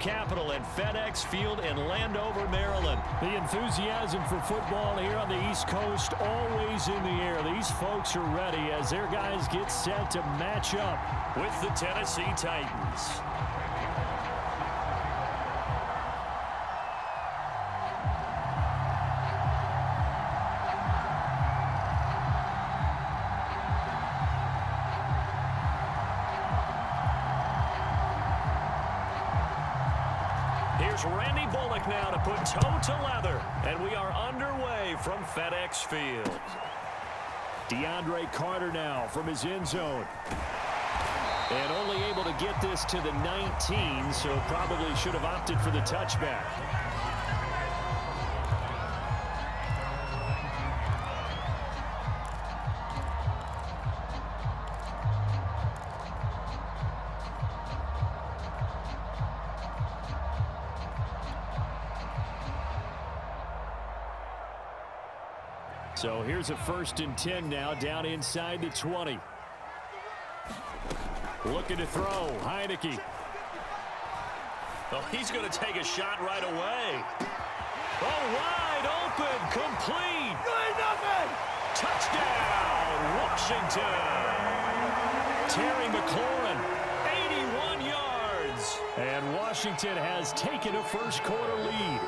Capital at FedEx Field in Landover, Maryland. The enthusiasm for football here on the East Coast always in the air. These folks are ready as their guys get set to match up with the Tennessee Titans. Here's Randy Bullock now to put toe to leather. And we are underway from FedEx Field. DeAndre Carter now from his end zone. And only able to get this to the 19, so probably should have opted for the touchback. So here's a 1st and 10 now, down inside the 20. Looking to throw, Heineke. Well, he's going to take a shot right away. Oh, wide open, complete. Touchdown, Washington. Terry McLaurin, 81 yards. And Washington has taken a first quarter lead.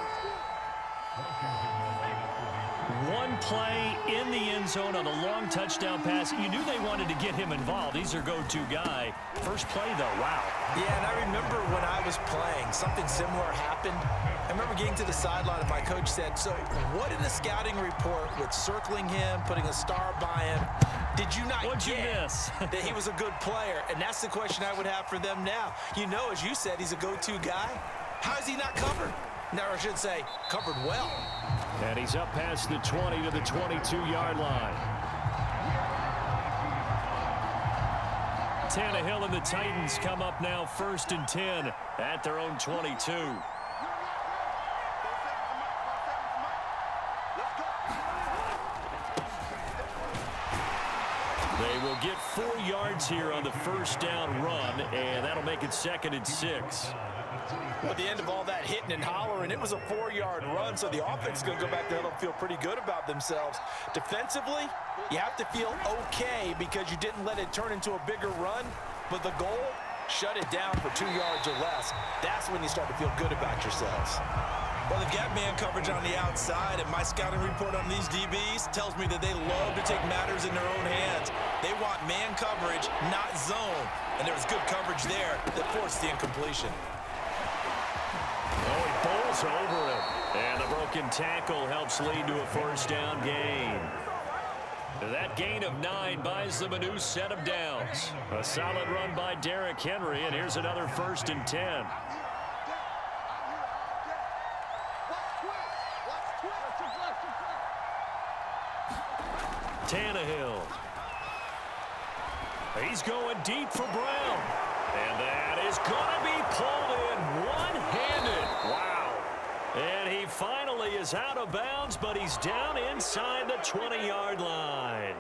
One play in the end zone on a long touchdown pass. You knew they wanted to get him involved. He's their go-to guy. First play, though, wow. Yeah, and I remember when I was playing, something similar happened. I remember getting to the sideline and my coach said, so what in the scouting report with circling him, putting a star by him, did you not What'd you get miss? that he was a good player? And that's the question I would have for them now. You know, as you said, he's a go-to guy. How is he not covered? No, I should say, covered well. And he's up past the 20 to the 22-yard line. Tannehill and the Titans come up now 1st and 10 at their own 22. They will get 4 yards here on the first down run, and that'll make it 2nd and 6. Well, at the end of all that hitting and hollering, it was a 4-yard run, so the offense is going to go back there and feel pretty good about themselves. Defensively, you have to feel okay because you didn't let it turn into a bigger run, but the goal, shut it down for 2 yards or less. That's when you start to feel good about yourselves. Well, they've got man coverage on the outside, and my scouting report on these DBs tells me that they love to take matters in their own hands. They want man coverage, not zone, and there was good coverage there that forced the incompletion. Oh, he bowls over it. And the broken tackle helps lead to a first down gain. That gain of 9 buys them a new set of downs. A solid run by Derrick Henry, and here's another 1st and 10. Tannehill. He's going deep for Brown. And that is going to be pulled in one-handed. Wow. And he finally is out of bounds, but he's down inside the 20-yard line.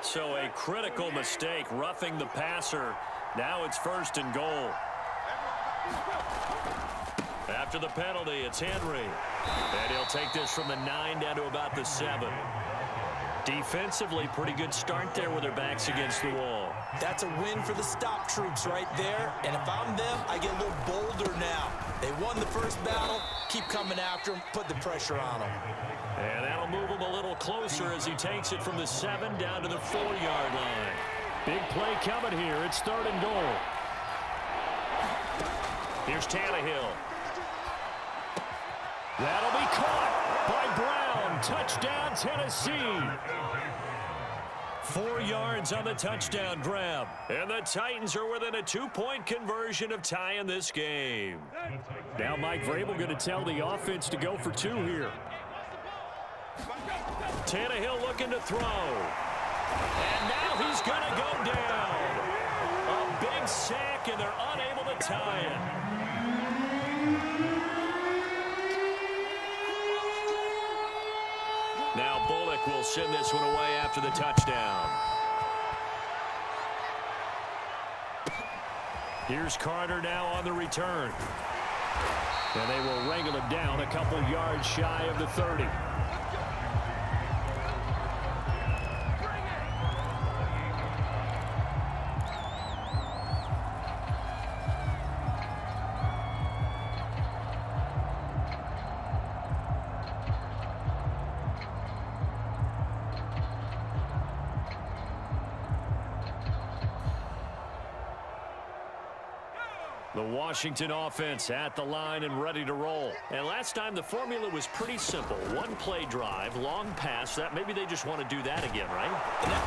So a critical mistake, roughing the passer. Now it's 1st and goal. After the penalty, it's Henry. And he'll take this from the 9 down to about the 7. Defensively, pretty good start there with their backs against the wall. That's a win for the stop troops right there. And if I'm them, I get a little bolder now. They won the first battle. Keep coming after them. Put the pressure on them. And that'll move him a little closer as he takes it from the 7 down to the 4-yard line. Big play coming here. It's 3rd and goal. Here's Tannehill. That'll be caught by Brown. Touchdown, Tennessee. 4 yards on the touchdown grab. And the Titans are within a 2-point conversion of tying this game. Now Mike Vrabel going to tell the offense to go for 2 here. Tannehill looking to throw. And now he's going to go down. A big sack, and they're unable to tie it. Now Bullock will send this one away after the touchdown. Here's Carter now on the return. And they will wrangle him down a couple yards shy of the 30. The Washington offense at the line and ready to roll. And last time the formula was pretty simple. One play drive, long pass. That maybe they just want to do that again, right?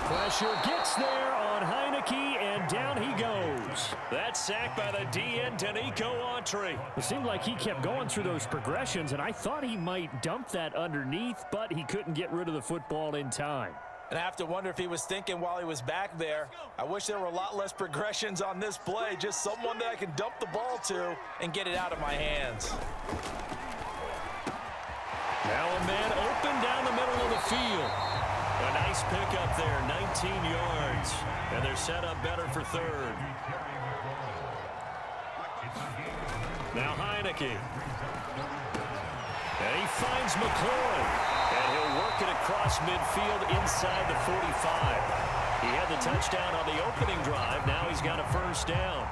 Pressure gets there on Heineke, and down he goes. That sack by the DN, Danico Autry. It seemed like he kept going through those progressions, and I thought he might dump that underneath, but he couldn't get rid of the football in time. And I have to wonder if he was thinking while he was back there, I wish there were a lot less progressions on this play, just someone that I can dump the ball to and get it out of my hands. Now a man open down the middle of the field. A nice pickup there, 19 yards. And they're set up better for third. Now Heineke. And he finds McLaurin. And he'll work it across midfield inside the 45. He had the touchdown on the opening drive. Now he's got a first down.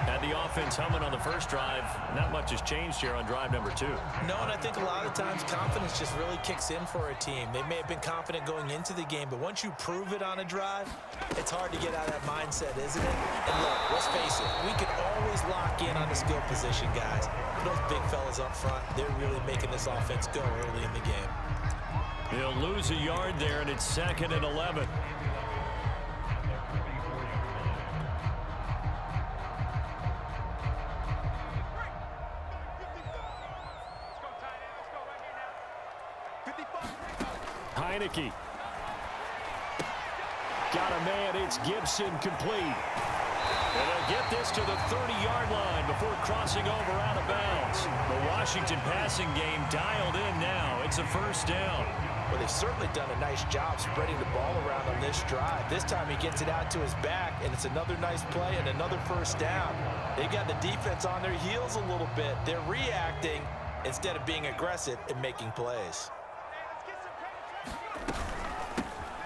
Had the offense humming on the first drive. Not much has changed here on drive number 2. No, and I think a lot of times confidence just really kicks in for a team. They may have been confident going into the game, but once you prove it on a drive, it's hard to get out of that mindset, isn't it? And look, let's face it, we can always lock in on the skill position, guys. Those big fellas up front, they're really making this offense go early in the game. He'll lose a yard there, and it's 2nd and 11. Heineke. Got a man, it's Gibson, complete. And they'll get this to the 30-yard line before crossing over out of bounds. The Washington passing game dialed in now. It's a first down. Well, they've certainly done a nice job spreading the ball around on this drive. This time he gets it out to his back, and it's another nice play and another first down. They've got the defense on their heels a little bit. They're reacting instead of being aggressive and making plays.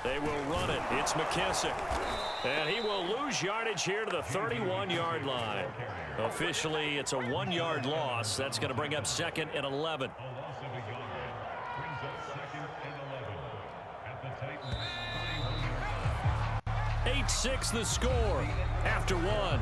They will run it. It's McKissick. And he will lose yardage here to the 31-yard line. Officially, it's a 1-yard loss. That's going to bring up 2nd and 11. 8-6 the score after 1.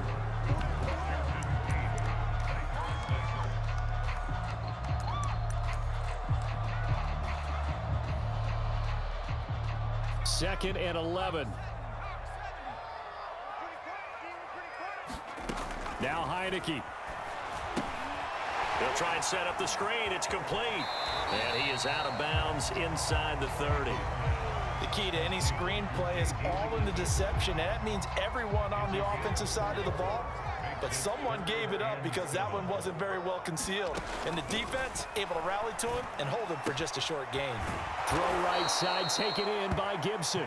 Second and 11. Now Heineke. They'll try and set up the screen. It's complete. And he is out of bounds inside the 30. The key to any screen play is all in the deception. And that means everyone on the offensive side of the ball. But someone gave it up because that one wasn't very well concealed. And the defense able to rally to him and hold him for just a short gain. Throw right side taken in by Gibson.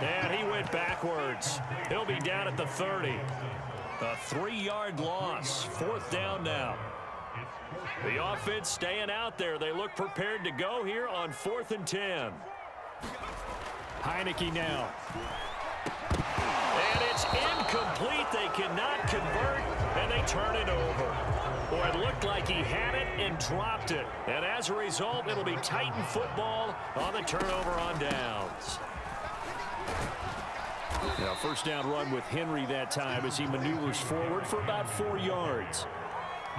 And he went backwards. He'll be down at the 30. A 3-yard loss. 4th down now. The offense staying out there. They look prepared to go here on 4th and 10. Heineke now. And it's incomplete. They cannot convert, and they turn it over. Boy, it looked like he had it and dropped it. And as a result, it'll be Titan football on the turnover on downs. Now, first down run with Henry that time as he maneuvers forward for about 4 yards.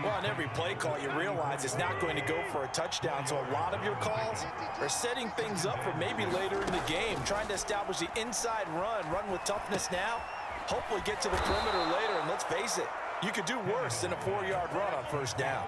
Well, on every play call, you realize it's not going to go for a touchdown. So a lot of your calls are setting things up for maybe later in the game, trying to establish the inside run with toughness now, hopefully get to the perimeter later. And let's face it, you could do worse than a 4-yard run on first down.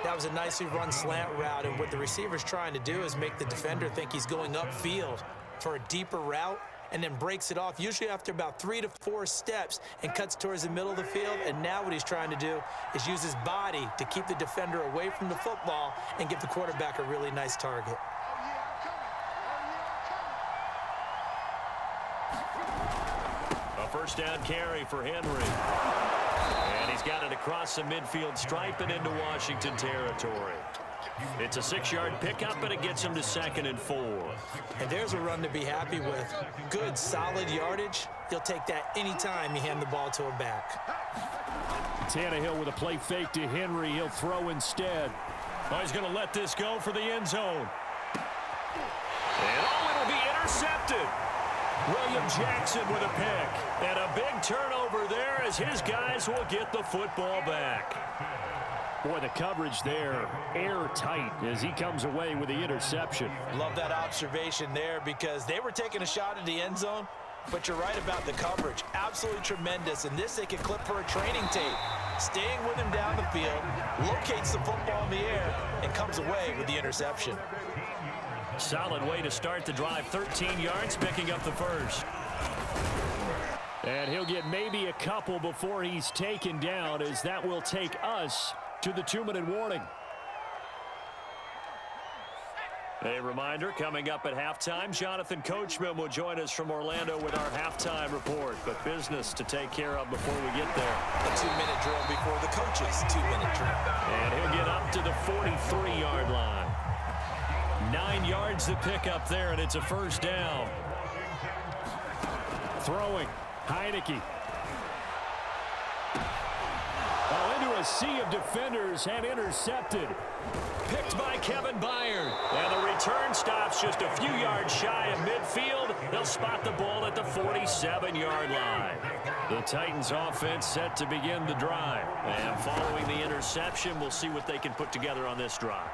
That was a nicely run slant route, and what the receiver's trying to do is make the defender think he's going upfield for a deeper route, and then breaks it off, usually after about 3 to 4 steps, and cuts towards the middle of the field. And now what he's trying to do is use his body to keep the defender away from the football and give the quarterback a really nice target. A first down carry for Henry. he's got it across the midfield stripe and into Washington territory. It's a 6-yard pickup, and it gets him to 2nd and 4. And there's a run to be happy with. Good, solid yardage. He'll take that anytime you hand the ball to a back. Tannehill with a play fake to Henry. He'll throw instead. Oh, he's going to let this go for the end zone. And it'll be intercepted. William Jackson with a pick. And a big turnover there as his guys will get the football back. Boy, the coverage there, airtight as he comes away with the interception. Love that observation there because they were taking a shot at the end zone, but you're right about the coverage. Absolutely tremendous. And this they could clip for a training tape. Staying with him down the field, locates the football in the air, and comes away with the interception. Solid way to start the drive. 13 yards, picking up the first. And he'll get maybe a couple before he's taken down, as that will take us to the 2-minute warning. A reminder, coming up at halftime, Jonathan Coachman will join us from Orlando with our halftime report. But business to take care of before we get there. A 2-minute drill before the coach's 2-minute drill. And he'll get up to the 43-yard line. 9 yards to pick up there, and it's a first down. Throwing, Heineke. Oh, into a sea of defenders and intercepted. Picked by Kevin Byard. And the return stops just a few yards shy of midfield. They'll spot the ball at the 47-yard line. The Titans offense set to begin the drive. And following the interception, we'll see what they can put together on this drive.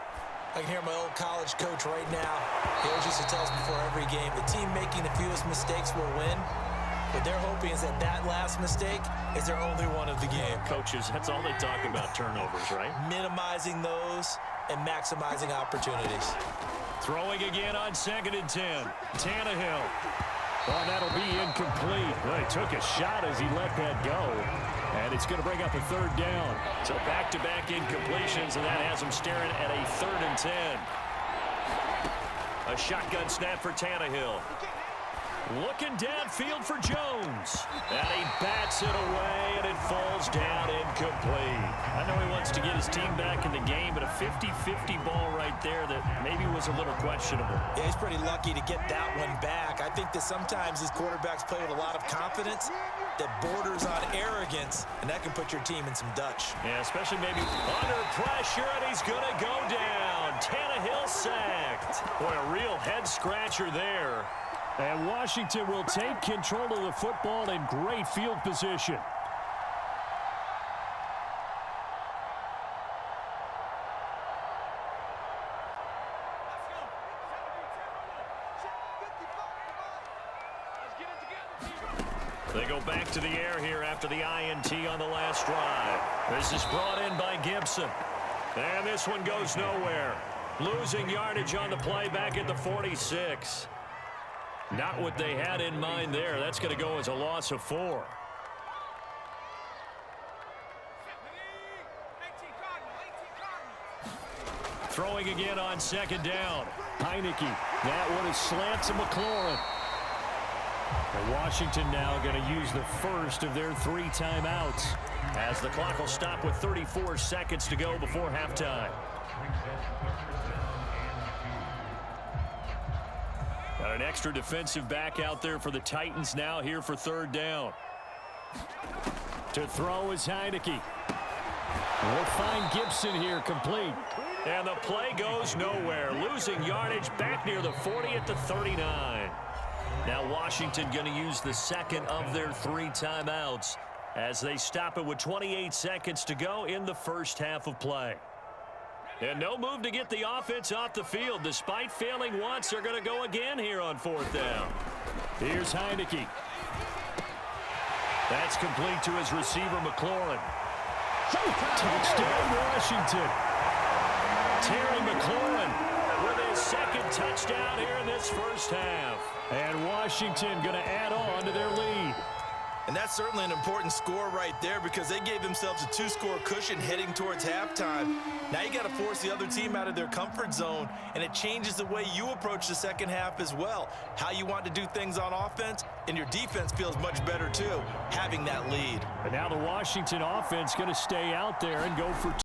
I can hear my old college coach right now. He always used to tell us before every game, the team making the fewest mistakes will win. What they're hoping is that that last mistake is their only one of the game. Coaches, that's all they talk about, turnovers, right? Minimizing those and maximizing opportunities. Throwing again on 2nd and 10. Tannehill. Oh, that'll be incomplete. Well, he took a shot as he let that go. And it's going to bring up a 3rd down. So back-to-back incompletions, and that has him staring at a 3rd and 10. A shotgun snap for Tannehill. Looking downfield for Jones. And he bats it away, and it falls down incomplete. I know he wants to get his team back in the game, but a 50-50 ball right there that maybe was a little questionable. Yeah, he's pretty lucky to get that one back. I think that sometimes these quarterbacks play with a lot of confidence that borders on arrogance, and that can put your team in some Dutch. Yeah, especially maybe under pressure, and he's going to go down. Tannehill sacked. Boy, a real head-scratcher there. And Washington will take control of the football in great field position. They go back to the air here after the INT on the last drive. This is brought in by Gibson. And this one goes nowhere. Losing yardage on the play back at the 46. Not what they had in mind there. That's going to go as a loss of 4. Throwing again on 2nd down. Heineke. That one is slant to McLaurin. And Washington now going to use the first of their 3 timeouts, as the clock will stop with 34 seconds to go before halftime. Got an extra defensive back out there for the Titans now here for 3rd down. To throw is Heineke. We'll find Gibson here complete. And the play goes nowhere. Losing yardage back near the 40 at the 39. Now Washington going to use the second of their 3 timeouts as they stop it with 28 seconds to go in the first half of play. And no move to get the offense off the field. Despite failing once, they're going to go again here on 4th down. Here's Heineke. That's complete to his receiver, McLaurin. Touchdown, Washington. Terry McLaurin with his 2nd touchdown here in this first half. And Washington going to add on to their lead. And that's certainly an important score right there because they gave themselves a 2-score cushion heading towards halftime. Now you got to force the other team out of their comfort zone, and it changes the way you approach the second half as well. How you want to do things on offense, and your defense feels much better too, having that lead. And now the Washington offense going to stay out there and go for